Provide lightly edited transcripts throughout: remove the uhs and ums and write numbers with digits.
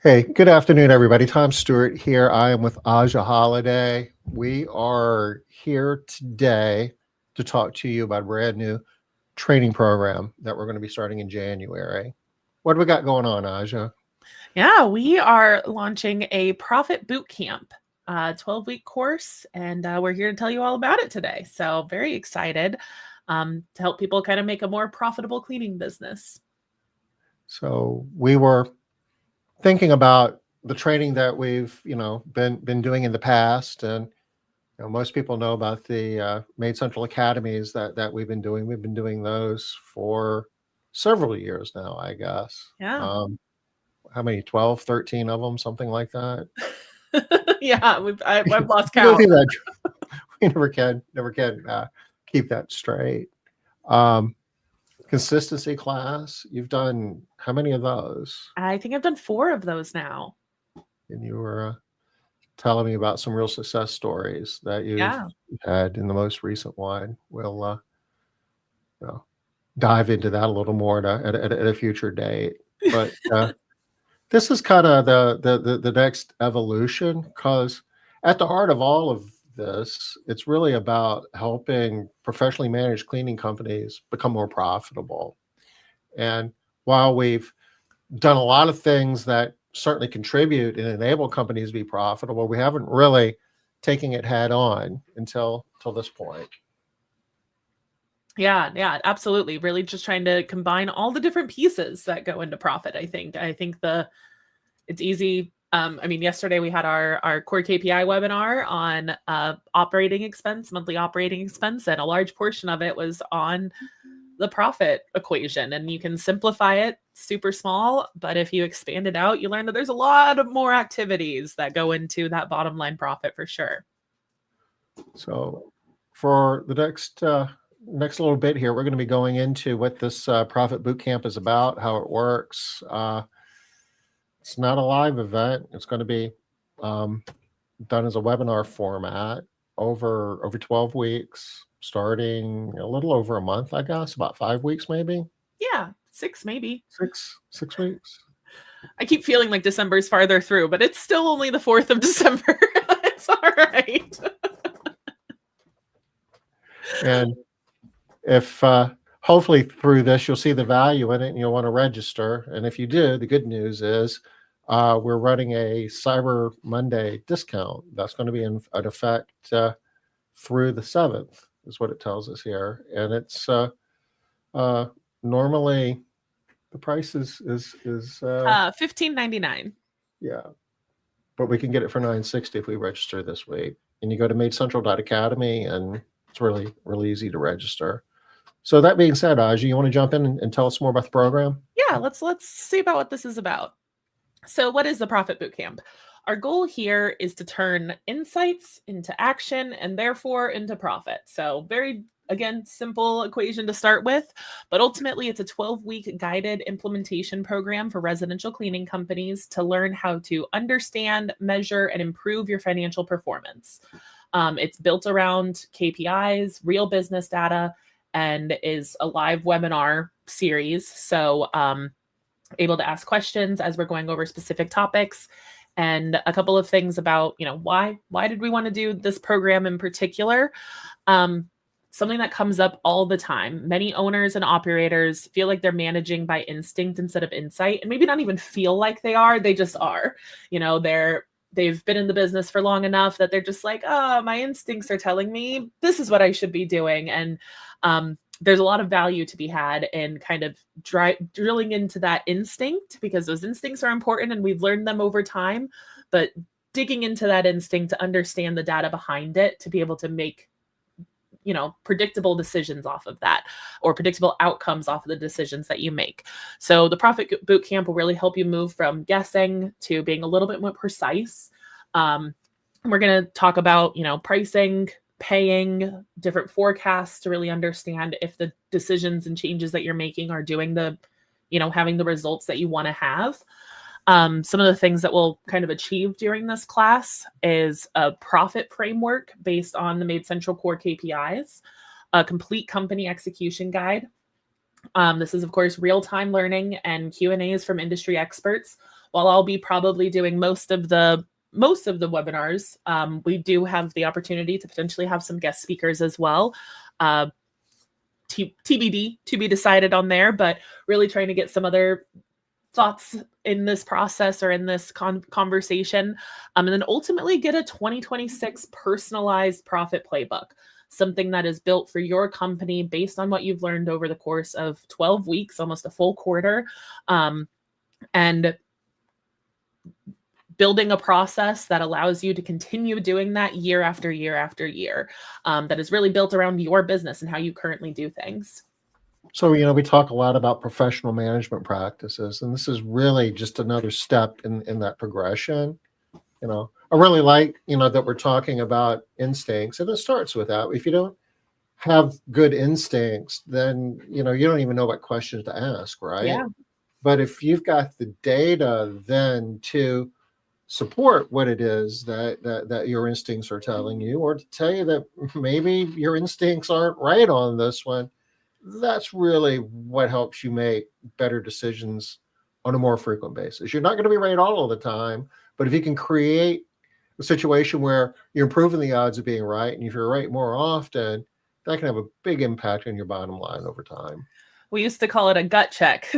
Hey, good afternoon, everybody. Tom Stewart here. I am with Ajia Holiday. We are here today to talk to you about a brand new training program that we're going to be starting in January. What do we got going on, Ajia? Yeah, we are launching a Profit Bootcamp, 12-week course, and we're here to tell you all about it today. So very excited to help people kind of make a more profitable cleaning business. So we were thinking about the training that we've, been doing in the past, and most people know about the MaidCentral academies that we've been doing. We've been doing those for several years now, I guess. Yeah. How many? 12, 13 of them, something like that. Yeah, I've lost We go count. through that. We never can keep that straight. Um, Consistency class. You've done how many of those? I think I've done 4 of those now. And you were telling me about some real success stories that you've Yeah. had in the most recent one. We'll you know, dive into that a little more at a future date. But this is kind of the next evolution, because at the heart of all of this, it's really about helping professionally managed cleaning companies become more profitable. And while we've done a lot of things that certainly contribute and enable companies to be profitable, we haven't really taken it head on until this point. Yeah, absolutely. Really just trying to combine all the different pieces that go into profit. I think it's easy. Yesterday we had our core KPI webinar on monthly operating expense, and a large portion of it was on the profit equation. And you can simplify it super small, but if you expand it out, you learn that there's a lot of more activities that go into that bottom line profit for sure. So for the next little bit here, we're going to be going into what this Profit Bootcamp is about, how it works. It's not a live event. It's going to be done as a webinar format over 12 weeks, starting a little over a month, I guess, about 5 weeks, maybe Yeah, 6 maybe. six weeks. I keep feeling like December's farther through, but it's still only the 4th of December. It's all right. And if hopefully through this, you'll see the value in it and you'll want to register. And if you do, the good news is we're running a Cyber Monday discount that's going to be in effect through the 7th, is what it tells us here. And it's normally the price is $15.99. yeah, but we can get it for $960 if we register this week. And you go to maidcentral.academy, and it's really easy to register. So that being said, Ajia, you want to jump in and tell us more about the program? Yeah, let's see about what this is about. So what is the Profit Bootcamp? Our goal here is to turn insights into action and therefore into profit. So very, again, simple equation to start with, but ultimately it's a 12-week guided implementation program for residential cleaning companies to learn how to understand, measure, and improve your financial performance. It's built around KPIs, real business data, and is a live webinar series. So able to ask questions as we're going over specific topics, and a couple of things about, why did we want to do this program in particular? Something that comes up all the time. Many owners and operators feel like they're managing by instinct instead of insight, and maybe not even feel like they are. They just are. They've been in the business for long enough that they're just like, oh, my instincts are telling me this is what I should be doing. And there's a lot of value to be had in kind of drilling into that instinct, because those instincts are important and we've learned them over time, but digging into that instinct to understand the data behind it, to be able to make predictable decisions off of that, or predictable outcomes off of the decisions that you make. So the Profit Bootcamp will really help you move from guessing to being a little bit more precise. We're going to talk about, pricing, paying, different forecasts to really understand if the decisions and changes that you're making are doing having the results that you want to have. Some of the things that we'll kind of achieve during this class is a profit framework based on the MaidCentral core KPIs, a complete company execution guide. This is, of course, real-time learning and Q&As from industry experts, while I'll be probably doing most of the webinars, we do have the opportunity to potentially have some guest speakers as well. TBD, to be decided on there, but really trying to get some other thoughts in this process or in this conversation, and then ultimately get a 2026 personalized profit playbook, something that is built for your company based on what you've learned over the course of 12 weeks, almost a full quarter, and building a process that allows you to continue doing that year after year after year, that is really built around your business and how you currently do things. So, we talk a lot about professional management practices, and this is really just another step in that progression. I really like, that we're talking about instincts, and it starts with that. If you don't have good instincts, then, you don't even know what questions to ask, right? Yeah. But if you've got the data then to support what it is that your instincts are telling you, or to tell you that maybe your instincts aren't right on this one, that's really what helps you make better decisions on a more frequent basis. You're not going to be right all of the time, but if you can create a situation where you're improving the odds of being right, and if you're right more often, that can have a big impact on your bottom line over time. We used to call it a gut check.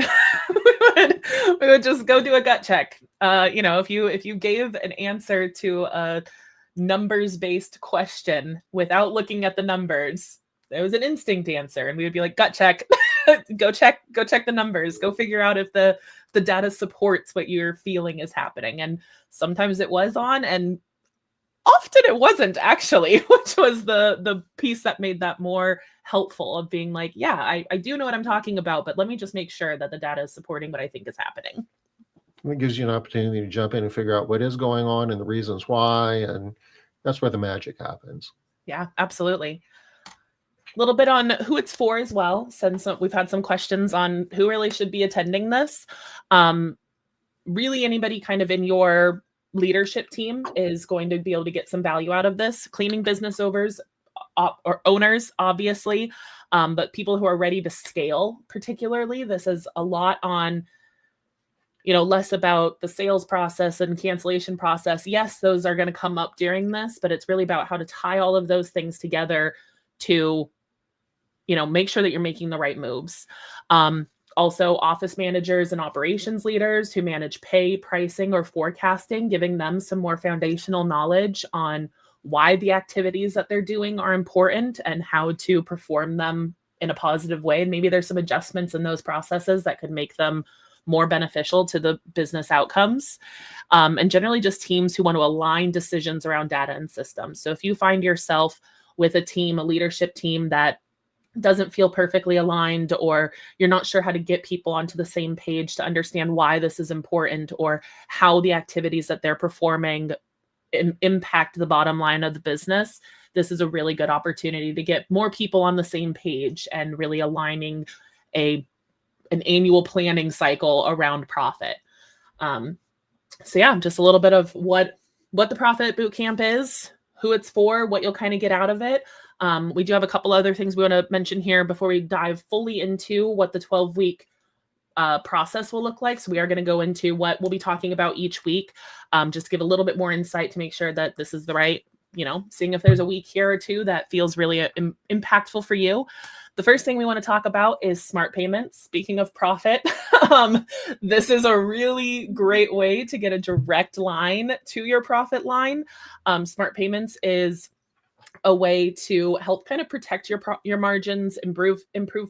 we would just go do a gut check. If you gave an answer to a numbers-based question without looking at the numbers, it was an instinct answer, and we would be like, gut check. go check the numbers, go figure out if the data supports what you're feeling is happening. And sometimes it was on, and often it wasn't, actually, which was the piece that made that more helpful, of being like, yeah, I do know what I'm talking about, but let me just make sure that the data is supporting what I think is happening. It gives you an opportunity to jump in and figure out what is going on and the reasons why, and that's where the magic happens. Yeah, absolutely. A little bit on who it's for as well, since we've had some questions on who really should be attending this. Really, anybody kind of in your leadership team is going to be able to get some value out of this. Cleaning business owners, or owners, obviously, but people who are ready to scale, particularly. This is a lot on, less about the sales process and cancellation process. Yes, those are going to come up during this, but it's really about how to tie all of those things together to, make sure that you're making the right moves. Also, office managers and operations leaders who manage pay, pricing, or forecasting, giving them some more foundational knowledge on why the activities that they're doing are important and how to perform them in a positive way. And maybe there's some adjustments in those processes that could make them more beneficial to the business outcomes. And generally just teams who want to align decisions around data and systems. So if you find yourself with a team, a leadership team that doesn't feel perfectly aligned, or you're not sure how to get people onto the same page to understand why this is important, or how the activities that they're performing impact the bottom line of the business, this is a really good opportunity to get more people on the same page and really aligning an annual planning cycle around profit. So yeah, just a little bit of what the Profit Bootcamp is, who it's for, what you'll kind of get out of it. We do have a couple other things we want to mention here before we dive fully into what the 12-week process will look like. So we are going to go into what we'll be talking about each week, just to give a little bit more insight to make sure that this is the right, seeing if there's a week here or two that feels really impactful for you. The first thing we want to talk about is smart payments. Speaking of profit, this is a really great way to get a direct line to your profit line. Smart payments is a way to help kind of protect your margins, improve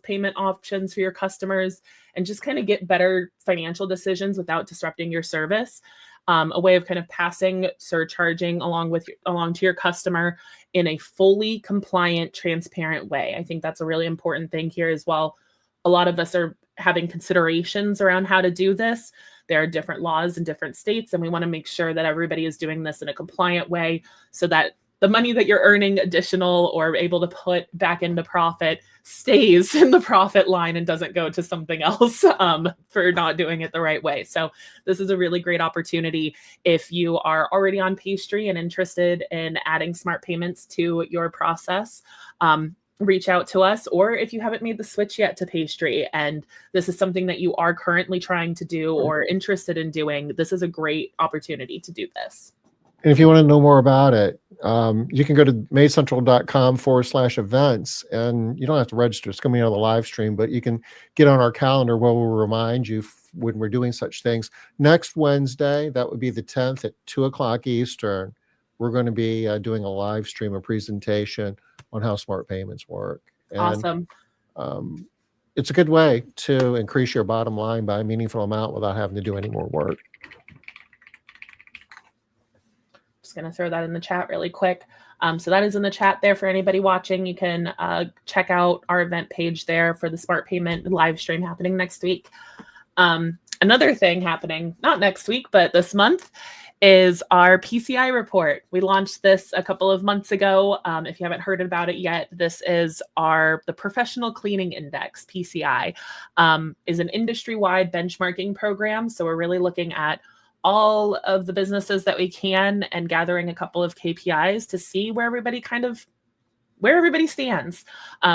payment options for your customers, and just kind of get better financial decisions without disrupting your service. A way of kind of passing surcharging along to your customer in a fully compliant, transparent way. I think that's a really important thing here as well. A lot of us are having considerations around how to do this. There are different laws in different states, and we want to make sure that everybody is doing this in a compliant way so that the money that you're earning additional or able to put back into profit stays in the profit line and doesn't go to something else for not doing it the right way. So this is a really great opportunity if you are already on Pastry and interested in adding smart payments to your process. reach out to us. Or if you haven't made the switch yet to pastry and this is something that you are currently trying to do or interested in doing, this is a great opportunity to do this. And if you want to know more about it, you can go to maidcentral.com/events, and you don't have to register. It's going to be on the live stream, but you can get on our calendar where we'll remind you when we're doing such things. Next Wednesday, that would be the 10th at 2:00 Eastern, we're going to be doing a live stream, a presentation on how smart payments work. And, Awesome. It's a good way to increase your bottom line by a meaningful amount without having to do any more work. Just going to throw that in the chat really quick. So that is in the chat there for anybody watching. You can check out our event page there for the Smart Payment live stream happening next week. Another thing happening, not next week, but this month, is our PCI report. We launched this a couple of months ago. If you haven't heard about it yet, this is the Professional Cleaning Index, PCI, is an industry-wide benchmarking program. So we're really looking at all of the businesses that we can and gathering a couple of KPIs to see where everybody stands.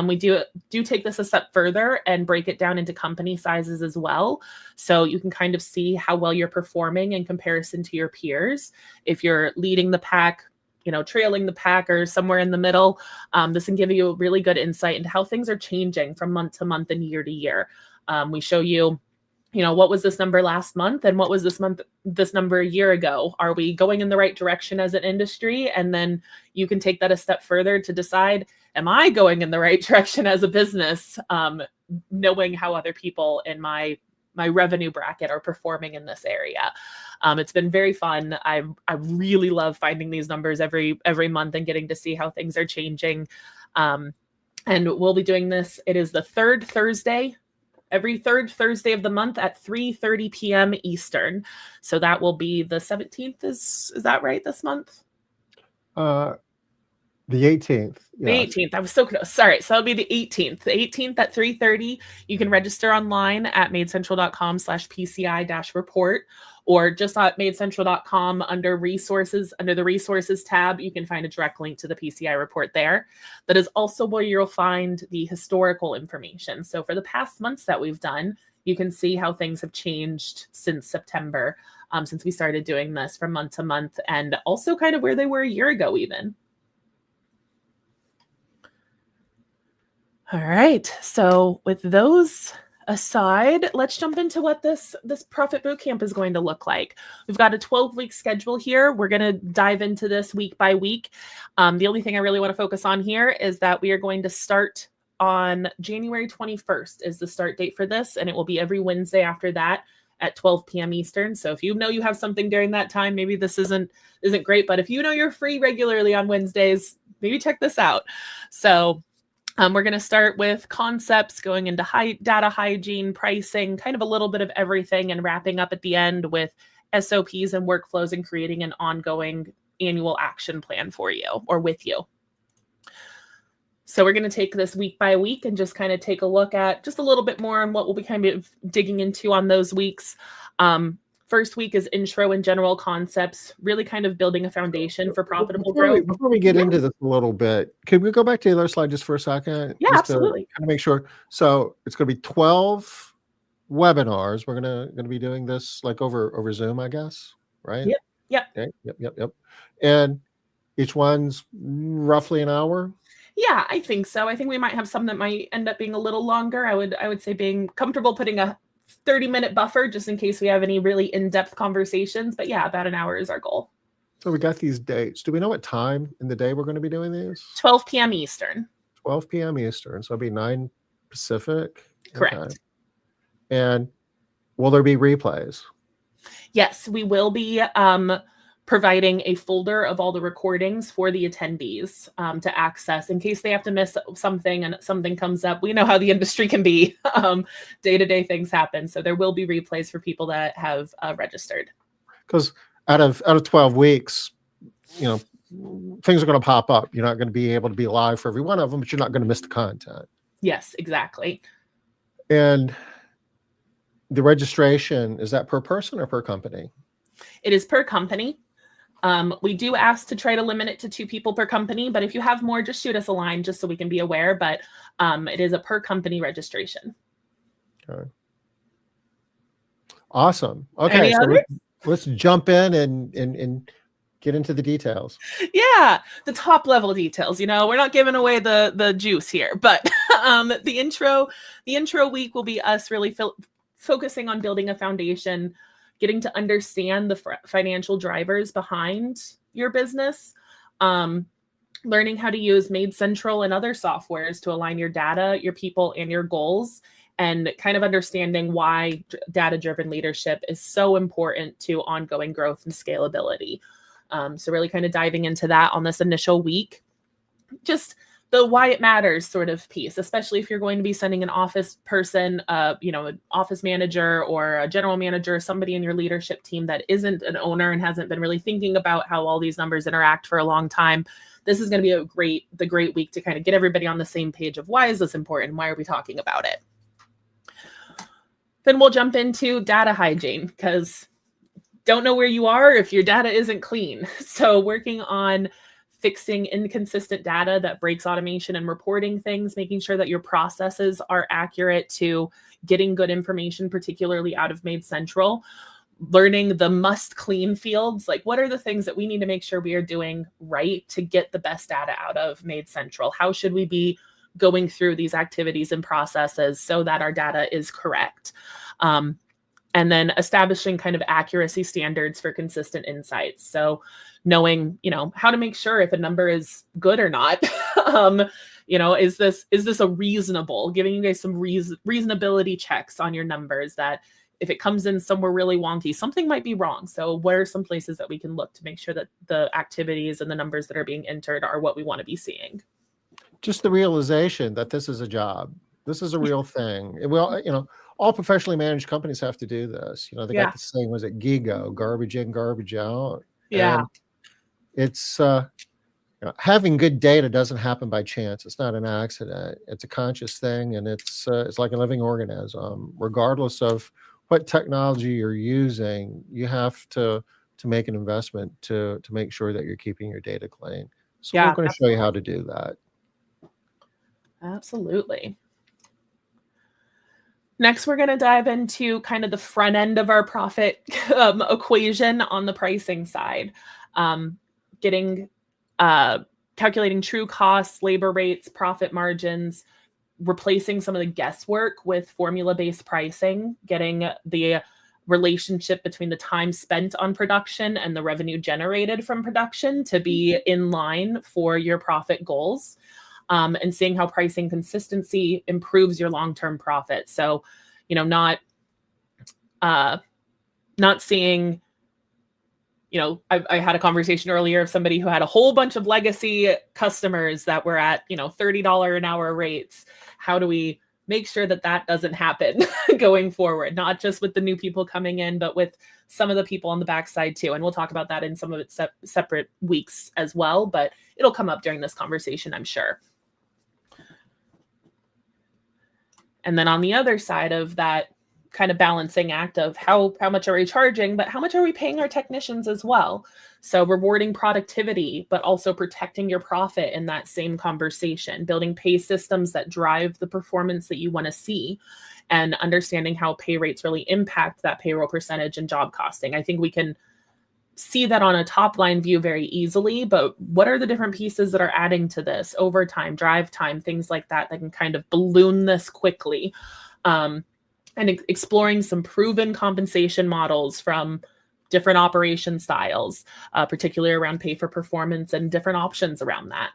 We do take this a step further and break it down into company sizes as well. So you can kind of see how well you're performing in comparison to your peers. If you're leading the pack, trailing the pack, or somewhere in the middle, this can give you a really good insight into how things are changing from month to month and year to year. We show you, what was this number last month and what was this number a year ago? Are we going in the right direction as an industry? And then you can take that a step further to decide, am I going in the right direction as a business? Knowing how other people in my revenue bracket are performing in this area. It's been very fun. I really love finding these numbers every month and getting to see how things are changing. And we'll be doing this. It is the third Thursday. Every third Thursday of the month at 3:30 p.m. Eastern. So that will be the 17th. Is that right this month? The 18th. The 18th. I was so close. Sorry. So it'll be the 18th. The 18th at 3:30. You can register online at maidcentral.com/PCI-report, or just at maidcentral.com under the resources tab. You can find a direct link to the PCI report there. That is also where you'll find the historical information. So for the past months that we've done, you can see how things have changed since September, since we started doing this from month to month, and also kind of where they were a year ago even. All right. So with those aside, let's jump into what this Profit Bootcamp is going to look like. We've got a 12-week schedule here. We're going to dive into this week by week. The only thing I really want to focus on here is that we are going to start on January 21st is the start date for this, and it will be every Wednesday after that at 12 p.m. Eastern. So if you know you have something during that time, maybe this isn't great, but if you know you're free regularly on Wednesdays, maybe check this out. So we're going to start with concepts, going into data hygiene, pricing, kind of a little bit of everything, and wrapping up at the end with SOPs and workflows and creating an ongoing annual action plan for you or with you. So we're going to take this week by week and just kind of take a look at just a little bit more on what we'll be kind of digging into on those weeks. First week is intro and general concepts, really kind of building a foundation for profitable growth. Before we get into this a little bit, could we go back to the other slide just for a second? Yeah, just absolutely. To kind of make sure. So it's going to be 12 webinars. We're going to be doing this like over Zoom, I guess, right? Yep. Okay. Yep. And each one's roughly an hour. Yeah, I think so. I think we might have some that might end up being a little longer. I would say being comfortable putting a 30-minute buffer just in case we have any really in-depth conversations. But yeah, about an hour is our goal. So we got these dates. Do we know what time in the day we're going to be doing these? 12 p.m. Eastern. 12 p.m. Eastern. So it'll be 9 Pacific. Correct. Okay. And will there be replays? Yes, we will be providing a folder of all the recordings for the attendees to access in case they have to miss something and something comes up. We know how the industry can be. Day-to-day things happen. So there will be replays for people that have registered. Because out of 12 weeks, things are going to pop up. You're not going to be able to be live for every one of them, but you're not going to miss the content. Yes, exactly. And the registration, is that per person or per company? It is per company. We do ask to try to limit it to 2 people per company, but if you have more, just shoot us a line just so we can be aware. But it is a per company registration. Okay. Awesome. Okay, Any so others? let's jump in and get into the details. Yeah, the top level details. We're not giving away the juice here, but the intro week will be us really focusing on building a foundation, getting to understand the financial drivers behind your business, learning how to use MaidCentral and other softwares to align your data, your people, and your goals, and kind of understanding why data-driven leadership is so important to ongoing growth and scalability. So really kind of diving into that on this initial week. Just the why it matters sort of piece, especially if you're going to be sending an office person, an office manager or a general manager, somebody in your leadership team that isn't an owner and hasn't been really thinking about how all these numbers interact for a long time. This is going to be the great week to kind of get everybody on the same page of why is this important? Why are we talking about it? Then we'll jump into data hygiene, because don't know where you are if your data isn't clean. So working on fixing inconsistent data that breaks automation and reporting things, making sure that your processes are accurate to getting good information, particularly out of MaidCentral, learning the must clean fields, like what are the things that we need to make sure we are doing right to get the best data out of MaidCentral? How should we be going through these activities and processes so that our data is correct? And then establishing kind of accuracy standards for consistent insights. So knowing, how to make sure if a number is good or not. Is this a reasonable, giving you guys some reasonability checks on your numbers, that if it comes in somewhere really wonky, something might be wrong. So what are some places that we can look to make sure that the activities and the numbers that are being entered are what we want to be seeing? Just the realization that this is a job. This is a real thing. Well, all professionally managed companies have to do this. They got this saying, was it GIGO, garbage in, garbage out? Yeah. And it's, having good data doesn't happen by chance. It's not an accident. It's a conscious thing, and it's like a living organism. Regardless of what technology you're using, you have to make an investment to make sure that you're keeping your data clean. So we're going to show you how to do that. Absolutely. Next, we're going to dive into kind of the front end of our profit equation on the pricing side, calculating true costs, labor rates, profit margins, replacing some of the guesswork with formula-based pricing, getting the relationship between the time spent on production and the revenue generated from production to be in line for your profit goals. And seeing how pricing consistency improves your long-term profit. So, not seeing, I had a conversation earlier of somebody who had a whole bunch of legacy customers that were at, $30 an hour rates. How do we make sure that that doesn't happen going forward? Not just with the new people coming in, but with some of the people on the backside too. And we'll talk about that in some of its separate weeks as well, but it'll come up during this conversation, I'm sure. And then on the other side of that kind of balancing act of how much are we charging, but how much are we paying our technicians as well? So rewarding productivity, but also protecting your profit in that same conversation, building pay systems that drive the performance that you want to see, and understanding how pay rates really impact that payroll percentage and job costing. I think we can see that on a top line view very easily, but what are the different pieces that are adding to this? Overtime, drive time, things like that can kind of balloon this quickly. And exploring some proven compensation models from different operation styles, particularly around pay for performance and different options around that.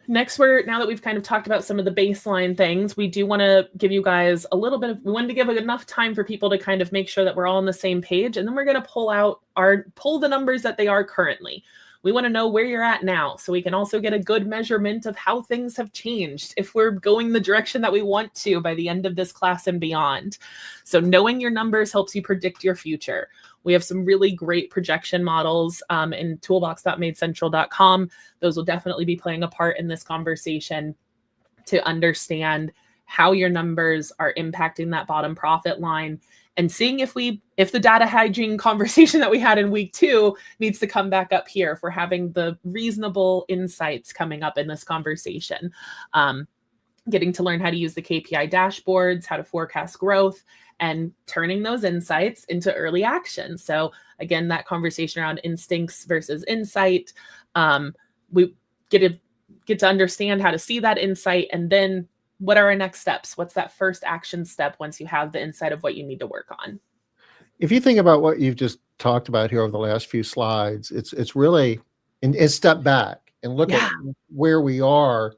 Next, now that we've kind of talked about some of the baseline things, we do want to give you guys we wanted to give enough time for people to kind of make sure that we're all on the same page. And then we're going to pull the numbers that they are currently. We want to know where you're at now, so we can also get a good measurement of how things have changed, if we're going the direction that we want to by the end of this class and beyond. So knowing your numbers helps you predict your future. We have some really great projection models in toolbox.maidcentral.com. Those will definitely be playing a part in this conversation to understand how your numbers are impacting that bottom profit line, and seeing if the data hygiene conversation that we had in week 2 needs to come back up here, if we're having the reasonable insights coming up in this conversation. Getting to learn how to use the KPI dashboards, how to forecast growth, and turning those insights into early action. So again, that conversation around instincts versus insight. We get to understand how to see that insight, and then what are our next steps? What's that first action step once you have the insight of what you need to work on? If you think about what you've just talked about here over the last few slides, it's really, and step back and look at Yeah. where we are.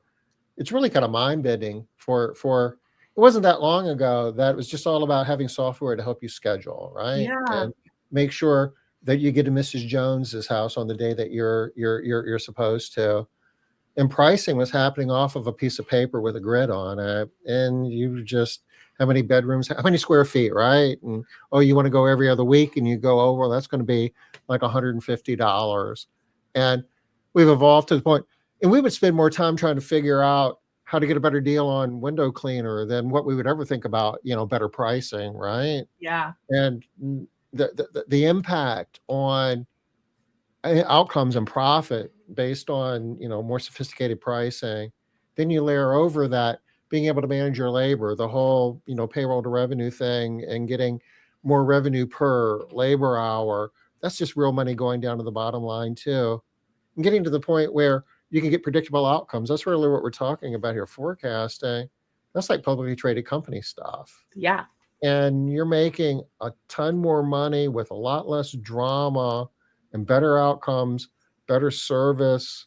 It's really kind of mind-bending for it wasn't that long ago that it was just all about having software to help you schedule, right? Yeah. And make sure that you get to Mrs. Jones's house on the day that you're supposed to. And pricing was happening off of a piece of paper with a grid on it. And you just, how many bedrooms, how many square feet, right? And oh, you want to go every other week and you go over, that's going to be like $150. And we've evolved to the point, and we would spend more time trying to figure out how to get a better deal on window cleaner than what we would ever think about, better pricing, right? Yeah. And the impact on outcomes and profit based on more sophisticated pricing. Then you layer over that being able to manage your labor, the whole payroll to revenue thing, and getting more revenue per labor hour. That's just real money going down to the bottom line too, and getting to the point where you can get predictable outcomes. That's really what we're talking about here. Forecasting, that's like publicly traded company stuff. Yeah. And you're making a ton more money with a lot less drama and better outcomes, better service,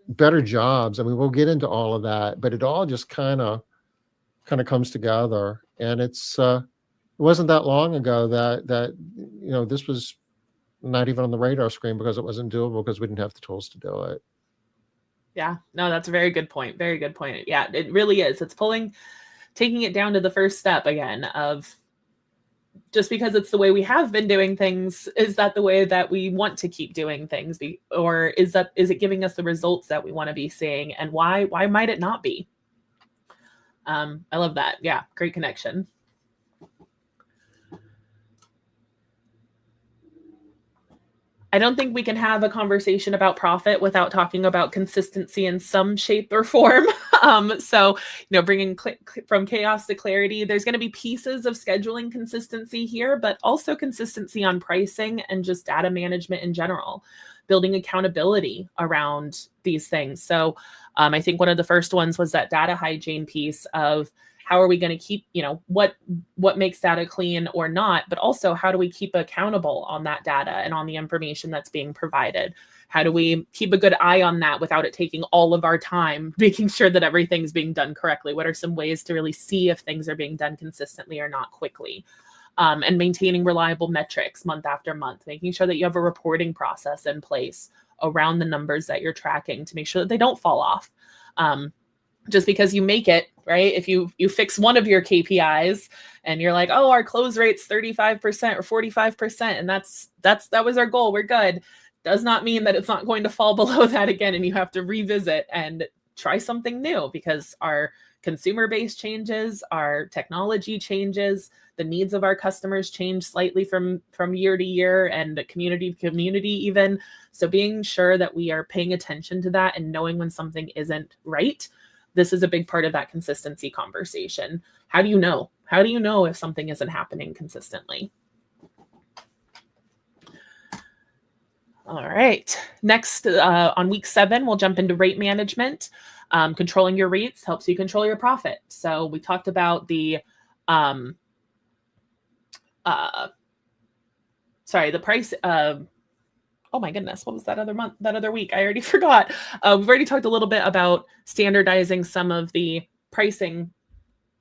better jobs. I mean, we'll get into all of that, but it all just kind of comes together. And it wasn't that long ago that this was not even on the radar screen because it wasn't doable because we didn't have the tools to do it. Yeah. No, that's a very good point. Very good point. Yeah, it really is. It's taking it down to the first step again of, just because it's the way we have been doing things, is that the way that we want to keep doing things? Or is it giving us the results that we want to be seeing? And why might it not be? I love that. Yeah, great connection. I don't think we can have a conversation about profit without talking about consistency in some shape or form. So, bringing from chaos to clarity, there's going to be pieces of scheduling consistency here, but also consistency on pricing and just data management in general, building accountability around these things. So I think one of the first ones was that data hygiene piece of, how are we going to keep, what makes data clean or not, but also how do we keep accountable on that data and on the information that's being provided? How do we keep a good eye on that without it taking all of our time, making sure that everything's being done correctly? What are some ways to really see if things are being done consistently or not quickly? And maintaining reliable metrics month after month, making sure that you have a reporting process in place around the numbers that you're tracking to make sure that they don't fall off. Just because you make it, right? If you fix one of your KPIs and you're like, oh, our close rate's 35% or 45%, and that was our goal, we're good, does not mean that it's not going to fall below that again, and you have to revisit and try something new because our consumer base changes, our technology changes, the needs of our customers change slightly from year to year, and community to community even. So being sure that we are paying attention to that and knowing when something isn't right. This is a big part of that consistency conversation. How do you know? How do you know if something isn't happening consistently? All right. Next, on week 7, we'll jump into rate management. Controlling your rates helps you control your profit. So we talked about the price. Oh my goodness, what was that other week? I already forgot. We've already talked a little bit about standardizing some of the pricing,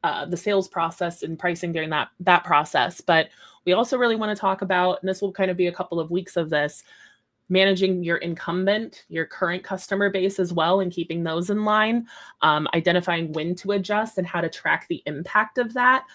the sales process and pricing during that process. But we also really want to talk about, and this will kind of be a couple of weeks of this, managing your current customer base as well, and keeping those in line, identifying when to adjust and how to track the impact of that.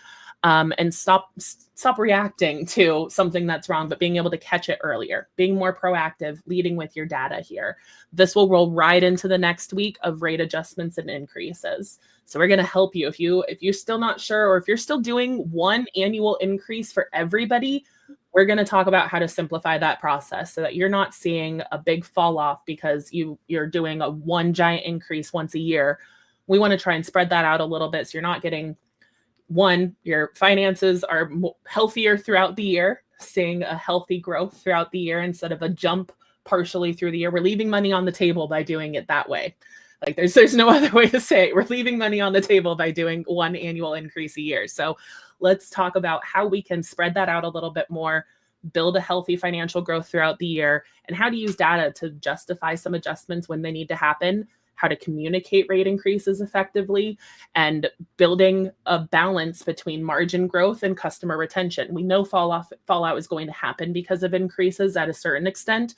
and stop reacting to something that's wrong, but being able to catch it earlier, being more proactive, leading with your data here. This will roll right into the next week of rate adjustments and increases. So we're going to help you if you're still not sure, or if you're still doing one annual increase for everybody. We're going to talk about how to simplify that process so that you're not seeing a big fall off because you're doing a one giant increase once a year. We want to try and spread that out a little bit so you're not getting your finances are healthier throughout the year, seeing a healthy growth throughout the year instead of a jump partially through the year. We're leaving money on the table by doing it that way. Like there's no other way to say it. We're leaving money on the table by doing one annual increase a year. So let's talk about how we can spread that out a little bit more, build a healthy financial growth throughout the year, and how to use data to justify some adjustments when they need to happen, how to communicate rate increases effectively, and building a balance between margin growth and customer retention. We know fallout is going to happen because of increases at a certain extent,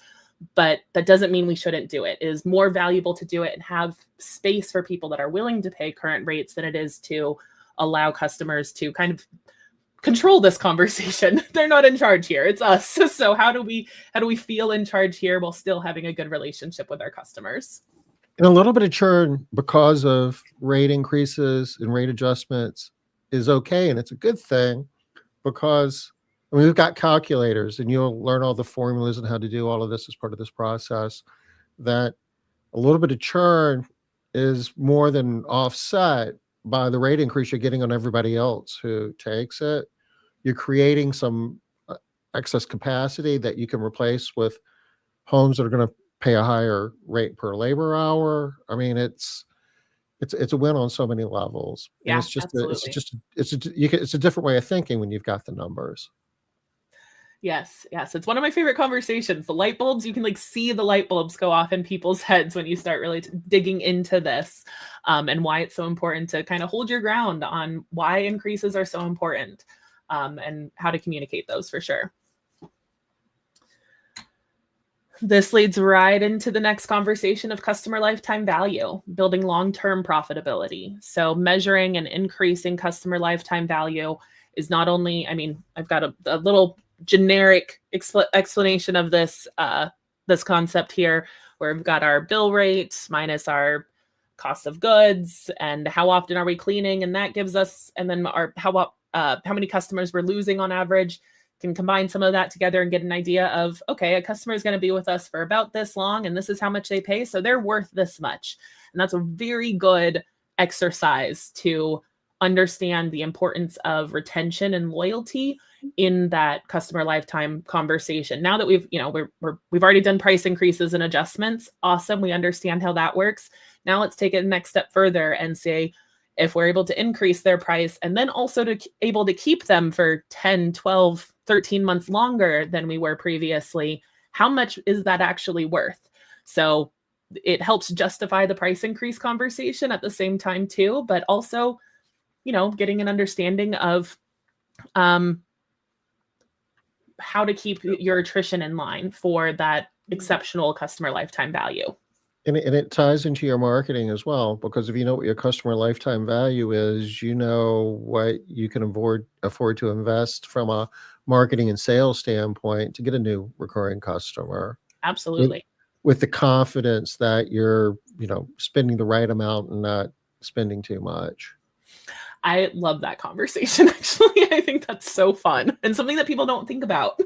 but that doesn't mean we shouldn't do it. It is more valuable to do it and have space for people that are willing to pay current rates than it is to allow customers to kind of control this conversation. They're not in charge here. It's us. So how do we feel in charge here while still having a good relationship with our customers? And a little bit of churn because of rate increases and rate adjustments is okay. And it's a good thing because we've got calculators, and you'll learn all the formulas and how to do all of this as part of this process, that a little bit of churn is more than offset by the rate increase you're getting on everybody else who takes it. You're creating some excess capacity that you can replace with homes that are going to pay a higher rate per labor hour. I mean, it's a win on so many levels. Yeah, and it's absolutely. it's a different way of thinking when you've got the numbers. Yes. It's one of my favorite conversations. The light bulbs, you can see the light bulbs go off in people's heads when you start really digging into this, and why it's so important to kind of hold your ground on why increases are so important, and how to communicate those for sure. This leads right into the next conversation of customer lifetime value, building long-term profitability. So measuring and increasing customer lifetime value is not only, I've got a little generic explanation of this concept here, where we've got our bill rate minus our cost of goods and how often are we cleaning, and that gives us, and then how many customers we're losing on average. Can combine some of that together and get an idea of, okay, a customer is going to be with us for about this long, and this is how much they pay, so they're worth this much. And that's a very good exercise to understand the importance of retention and loyalty in that customer lifetime conversation. Now that we've already done price increases and adjustments, awesome, we understand how that works. Now let's take it the next step further and say, if we're able to increase their price and then also able to keep them for 10, 12, 13 months longer than we were previously, how much is that actually worth? So it helps justify the price increase conversation at the same time too, but also, getting an understanding of how to keep your attrition in line for that exceptional customer lifetime value. And it ties into your marketing as well, because if you know what your customer lifetime value is, you know what you can afford to invest from a marketing and sales standpoint to get a new recurring customer. Absolutely. With the confidence that you're, spending the right amount and not spending too much. I love that conversation, actually. I think that's so fun and something that people don't think about.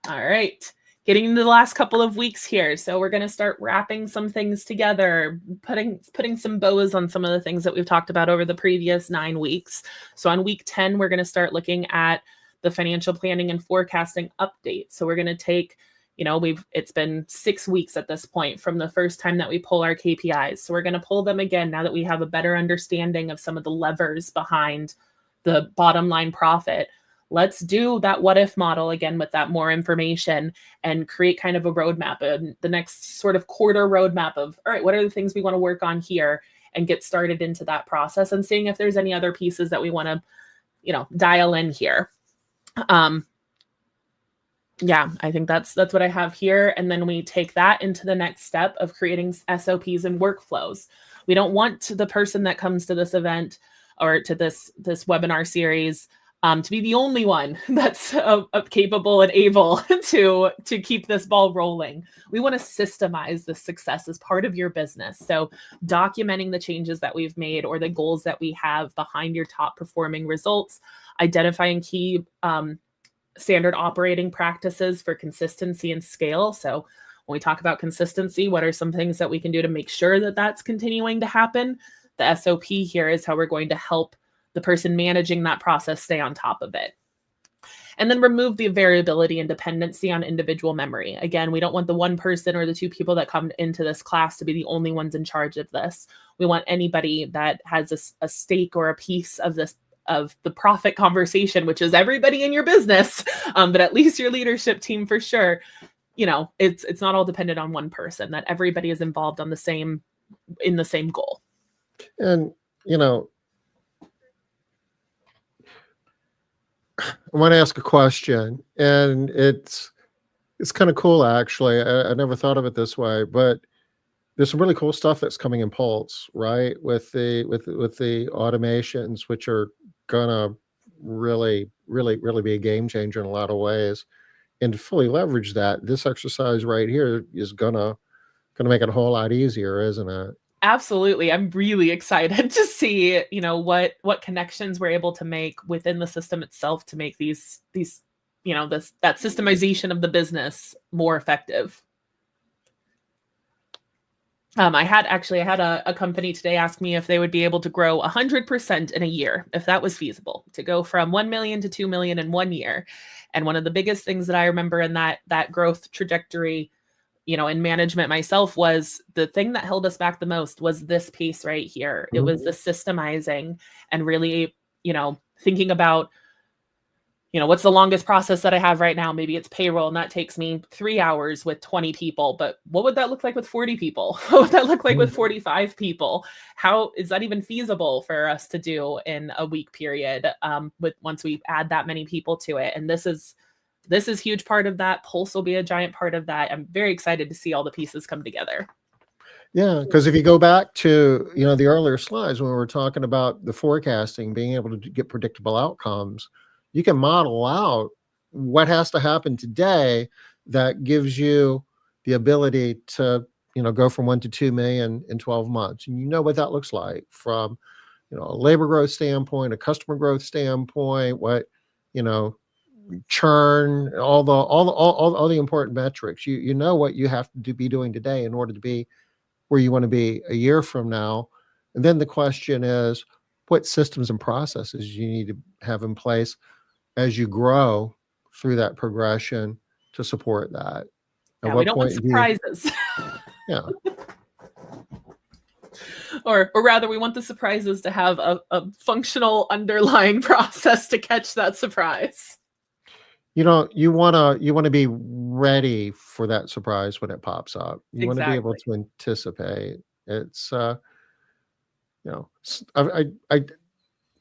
All right. Getting into the last couple of weeks here. So we're going to start wrapping some things together, putting some bows on some of the things that we've talked about over the previous 9 weeks. So on week 10, we're going to start looking at the financial planning and forecasting update. So we're going to take, it's been 6 weeks at this point from the first time that we pull our KPIs. So we're going to pull them again now that we have a better understanding of some of the levers behind the bottom line profit. Let's do that what if model again with that more information and create kind of a roadmap, the next sort of quarter roadmap of, all right, what are the things we want to work on here, and get started into that process and seeing if there's any other pieces that we want to, dial in here. Yeah, I think that's what I have here. And then we take that into the next step of creating SOPs and workflows. We don't want the person that comes to this event or to this webinar series, to be the only one that's capable and able to keep this ball rolling. We want to systemize this success as part of your business. So documenting the changes that we've made or the goals that we have behind your top performing results, identifying key standard operating practices for consistency and scale. So when we talk about consistency, what are some things that we can do to make sure that that's continuing to happen? The SOP here is how we're going to help the person managing that process stay on top of it. And then remove the variability and dependency on individual memory. Again, we don't want the one person or the two people that come into this class to be the only ones in charge of this. We want anybody that has a stake or a piece of this, of the profit conversation, which is everybody in your business, but at least your leadership team for sure. It's not all dependent on one person, that everybody is involved in the same goal. And, I want to ask a question, and it's kind of cool, actually. I never thought of it this way, but there's some really cool stuff that's coming in Pulse, right? With the automations, which are gonna really be a game changer in a lot of ways. And to fully leverage that, this exercise right here is gonna make it a whole lot easier, isn't it? Absolutely. I'm really excited to see, what connections we're able to make within the system itself to make these that systemization of the business more effective. I had a company today ask me if they would be able to grow 100% in a year, if that was feasible, to go from 1 million to 2 million in 1 year. And one of the biggest things that I remember in that growth trajectory, in management myself, was the thing that held us back the most was this piece right here. It was the systemizing and really, thinking about, what's the longest process that I have right now? Maybe it's payroll, and that takes me 3 hours with 20 people. But what would that look like with 40 people? What would that look like with 45 people? How is that even feasible for us to do in a week period, once we add that many people to it? And this is huge part of that. Pulse will be a giant part of that. I'm very excited to see all the pieces come together. Yeah, because if you go back to the earlier slides when we were talking about the forecasting, being able to get predictable outcomes, you can model out what has to happen today that gives you the ability to go from 1 to 2 million in 12 months. And what that looks like from a labor growth standpoint, a customer growth standpoint, what churn, all the important metrics. You know what you have to be doing today in order to be where you want to be a year from now. And then the question is, what systems and processes you need to have in place as you grow through that progression to support that. At what we don't want surprises. Yeah. Or rather, we want the surprises to have a functional underlying process to catch that surprise. You want to be ready for that surprise when it pops up. You want to be able to anticipate. It's I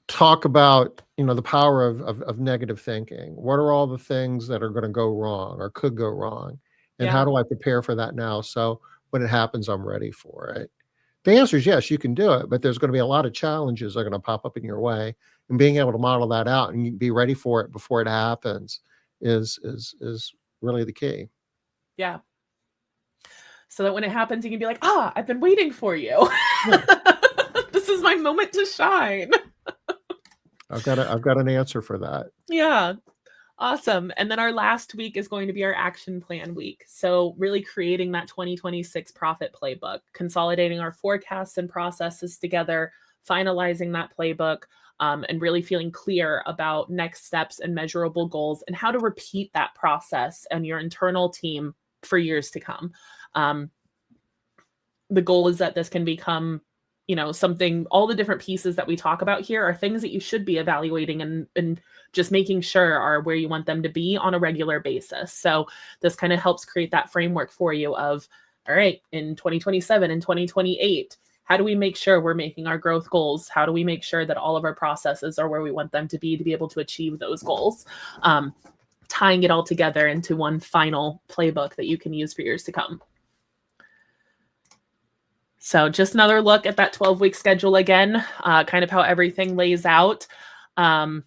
talk about the power of negative thinking. What are all the things that are going to go wrong or could go wrong, and how do I prepare for that now, so when it happens I'm ready for it? The answer is yes, you can do it, but there's going to be a lot of challenges that are going to pop up in your way, and being able to model that out and be ready for it before it happens is really the key. Yeah. So that when it happens, you can be like, I've been waiting for you. Yeah. This is my moment to shine. I've got an answer for that. Yeah. Awesome. And then our last week is going to be our action plan week. So really creating that 2026 profit playbook, consolidating our forecasts and processes together, finalizing that playbook, and really feeling clear about next steps and measurable goals and how to repeat that process and your internal team for years to come. The goal is that this can become something, all the different pieces that we talk about here are things that you should be evaluating and just making sure are where you want them to be on a regular basis. So this kind of helps create that framework for you of, all right, in 2027 and 2028, how do we make sure we're making our growth goals? How do we make sure that all of our processes are where we want them to be able to achieve those goals? Tying it all together into one final playbook that you can use for years to come. So just another look at that 12-week schedule again, kind of how everything lays out. And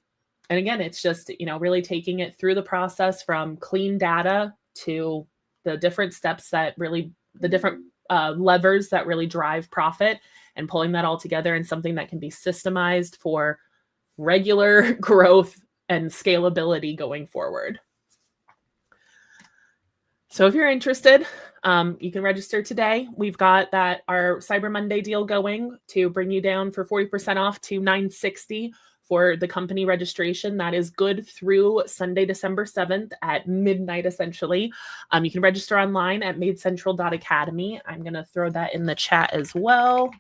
again, it's just, really taking it through the process from clean data to the different steps that really, the different levers that really drive profit, and pulling that all together in something that can be systemized for regular growth and scalability going forward. So if you're interested, you can register today. We've got our Cyber Monday deal going to bring you down for 40% off to $960 for the company registration. That is good through Sunday, December 7th at midnight, essentially. You can register online at maidcentral.academy. I'm going to throw that in the chat as well,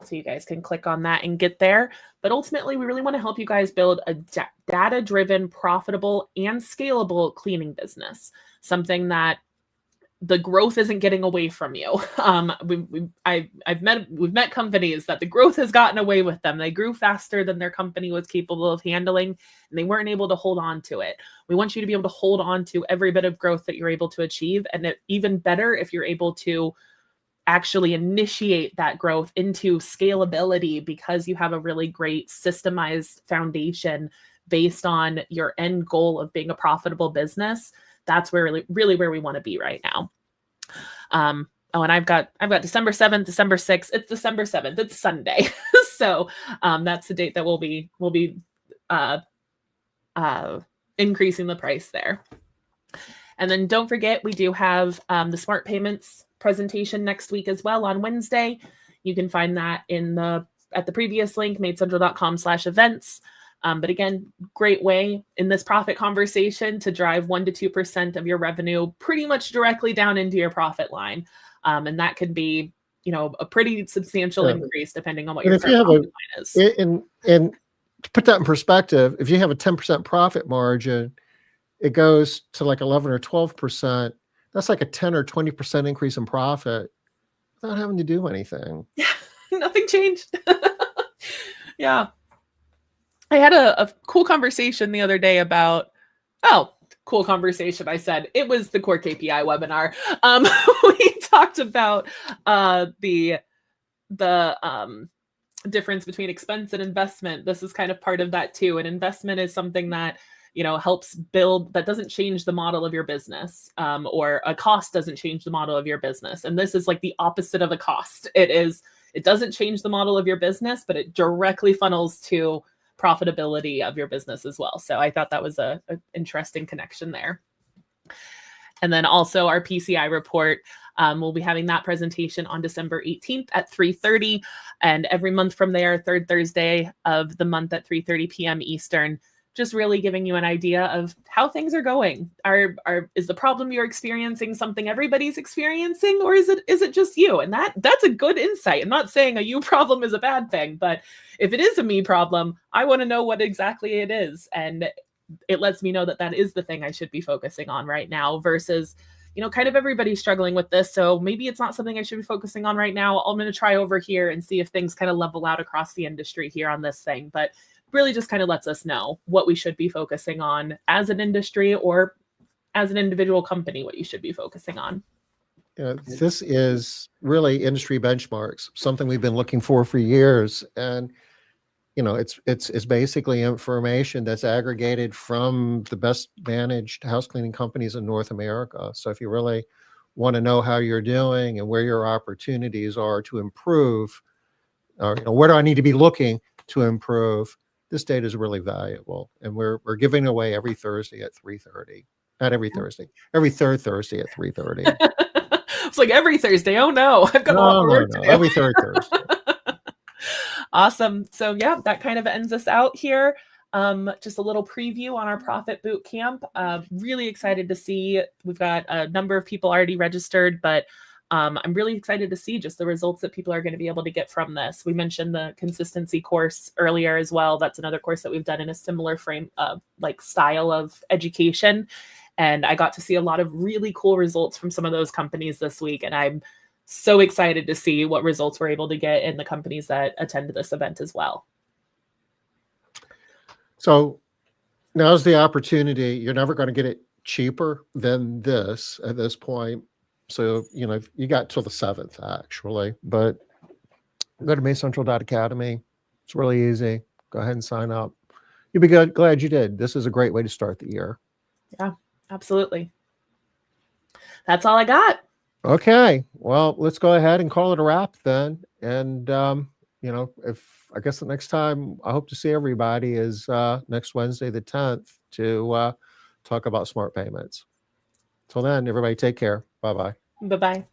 so you guys can click on that and get there. But ultimately, we really want to help you guys build a data-driven, profitable, and scalable cleaning business. Something that the growth isn't getting away from you. We've met companies that the growth has gotten away with them. They grew faster than their company was capable of handling, and they weren't able to hold on to it. We want you to be able to hold on to every bit of growth that you're able to achieve, and even better if you're able to actually initiate that growth into scalability, because you have a really great systemized foundation based on your end goal of being a profitable business. That's really where we want to be right now. And I've got December 7th, December 6th. It's December 7th. It's Sunday. So that's the date that we'll be increasing the price there. And then don't forget, we do have the smart payments presentation next week as well on Wednesday. You can find that at the previous link, maidcentral.com/events. But again, great way in this profit conversation to drive 1 to 2% of your revenue pretty much directly down into your profit line. And that could be, a pretty substantial increase depending on what your current profit line is. And to put that in perspective, if you have a 10% profit margin, it goes to like 11 or 12%. That's like a 10 or 20% increase in profit without having to do anything. Nothing changed. Yeah. I had a cool conversation the other day about, cool conversation. I said it was the core KPI webinar. We talked about the difference between expense and investment. This is kind of part of that too. An investment is something that helps build, that doesn't change the model of your business, or a cost doesn't change the model of your business. And this is like the opposite of a cost. It doesn't change the model of your business, but it directly funnels to profitability of your business as well. So I thought that was a interesting connection there. And then also our PCI report, we'll be having that presentation on December 18th at 3:30, and every month from there, third Thursday of the month at 3:30 p.m. Eastern. Just really giving you an idea of how things are going. Is the problem you're experiencing something everybody's experiencing, or is it just you? And that's a good insight. I'm not saying a you problem is a bad thing, but if it is a me problem, I want to know what exactly it is. And it lets me know that is the thing I should be focusing on right now versus, kind of everybody's struggling with this. So maybe it's not something I should be focusing on right now. I'm going to try over here and see if things kind of level out across the industry here on this thing. But really just kind of lets us know what we should be focusing on as an industry or as an individual company, what you should be focusing on. This is really industry benchmarks, something we've been looking for years. And, it's basically information that's aggregated from the best managed house cleaning companies in North America. So if you really want to know how you're doing and where your opportunities are to improve, or where do I need to be looking to improve, this data is really valuable, and we're giving away every Thursday at 3:30. Not every Thursday, every third Thursday at 3:30. It's like every Thursday. Oh no, I've got a lot of work to do. Every third Thursday. Awesome. So yeah, that kind of ends us out here. Just a little preview on our Profit Bootcamp. Really excited to see. We've got a number of people already registered, but I'm really excited to see just the results that people are going to be able to get from this. We mentioned the consistency course earlier as well. That's another course that we've done in a similar style of education. And I got to see a lot of really cool results from some of those companies this week. And I'm so excited to see what results we're able to get in the companies that attend this event as well. So now's the opportunity. You're never going to get it cheaper than this at this point. So, you got till the 7th actually, but go to MaidCentral.academy. It's really easy. Go ahead and sign up. You'll be glad you did. This is a great way to start the year. Yeah, absolutely. That's all I got. Okay. Well, let's go ahead and call it a wrap then. And, if I guess the next time I hope to see everybody is next Wednesday, the 10th, to talk about smart payments. Till then, everybody take care. Bye bye. Bye bye.